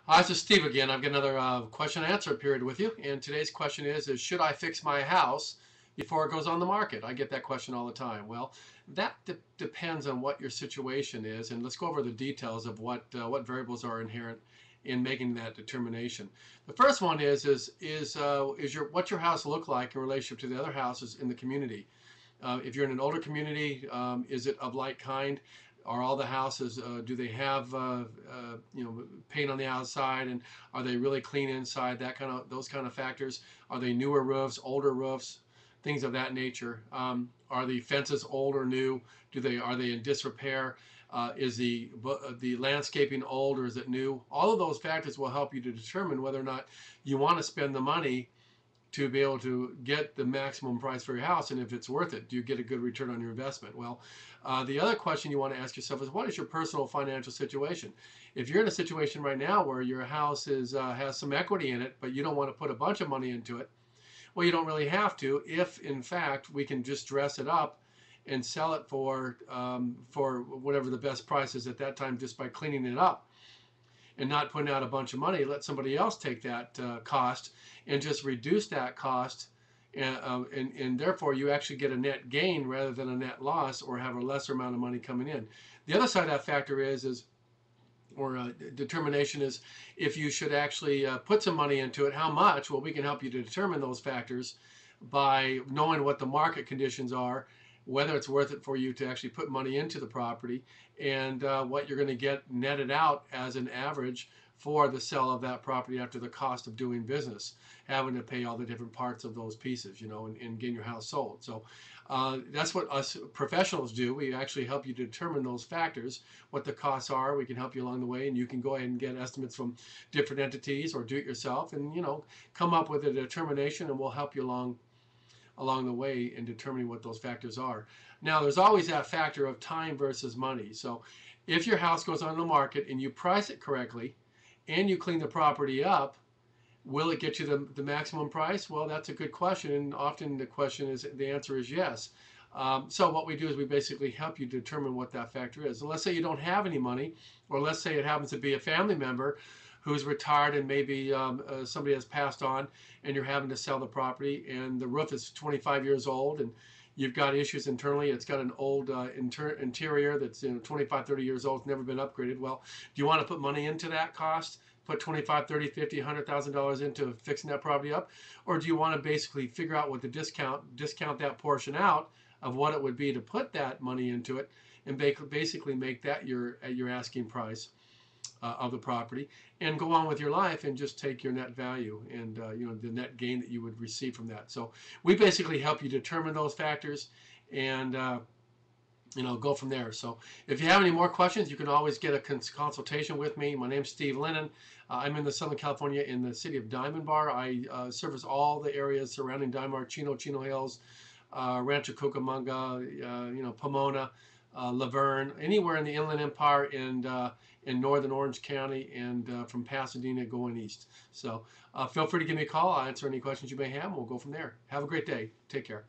Hi, this is Steve again. I've got another question and answer period with you. And today's question is should I fix my house before it goes on the market? I get that question all the time. Well, that depends on what your situation is. And let's go over the details of what variables are inherent in making that determination. The first one is your what's your house look like in relationship to the other houses in the community? If you're in an older community, is it of like kind? Are all the houses, do they have paint on the outside, and are they really clean inside? Those kind of factors. Are they newer roofs, older roofs, things of that nature? Are the fences old or new? Are they in disrepair? Is the landscaping old or is it new? All of those factors will help you to determine whether or not you want to spend the money to be able to get the maximum price for your house, and if it's worth it. Do you get a good return on your investment? Well, the other question you want to ask yourself is, what is your personal financial situation? If you're in a situation right now where your house has some equity in it, but you don't want to put a bunch of money into it, well, you don't really have to. If in fact we can just dress it up and sell it for whatever the best price is at that time, just by cleaning it up and not putting out a bunch of money, let somebody else take that cost and just reduce that cost, and therefore you actually get a net gain rather than a net loss, or have a lesser amount of money coming in. The other side of that factor determination is, if you should actually put some money into it, how much? Well, we can help you to determine those factors by knowing what the market conditions are, whether it's worth it for you to actually put money into the property, and what you're going to get netted out as an average for the sale of that property after the cost of doing business, having to pay all the different parts of those pieces, and getting your house sold. So that's what us professionals do. We actually help you determine those factors, what the costs are. We can help you along the way, and you can go ahead and get estimates from different entities or do it yourself, and come up with a determination, and we'll help you along the way in determining what those factors are. Now, there's always that factor of time versus money. So if your house goes on the market and you price it correctly and you clean the property up, will it get you the maximum price? Well, that's a good question, and often the answer is yes. So what we do is we basically help you determine what that factor is. And let's say you don't have any money, or let's say it happens to be a family member who's retired, and maybe somebody has passed on, and you're having to sell the property, and the roof is 25 years old, and you've got issues internally. It's got an old interior that's 25, 30 years old, it's never been upgraded. Well, do you want to put money into that cost? Put 25, 30, 50, $100,000 into fixing that property up? Or do you want to basically figure out what the discount that portion out of what it would be to put that money into it, and basically make that your asking price of the property, and go on with your life and just take your net value and the net gain that you would receive from that. So we basically help you determine those factors, and go from there. So if you have any more questions, you can always get a consultation with me. My name's Steve Linnin. I'm in the Southern California, in the city of Diamond Bar. I service all the areas surrounding Diamond Bar: Chino Hills, Rancho Cucamonga, Pomona, Laverne, anywhere in the Inland Empire, and in northern Orange County, and from Pasadena going east. So feel free to give me a call. I'll answer any questions you may have, and we'll go from there. Have a great day. Take care.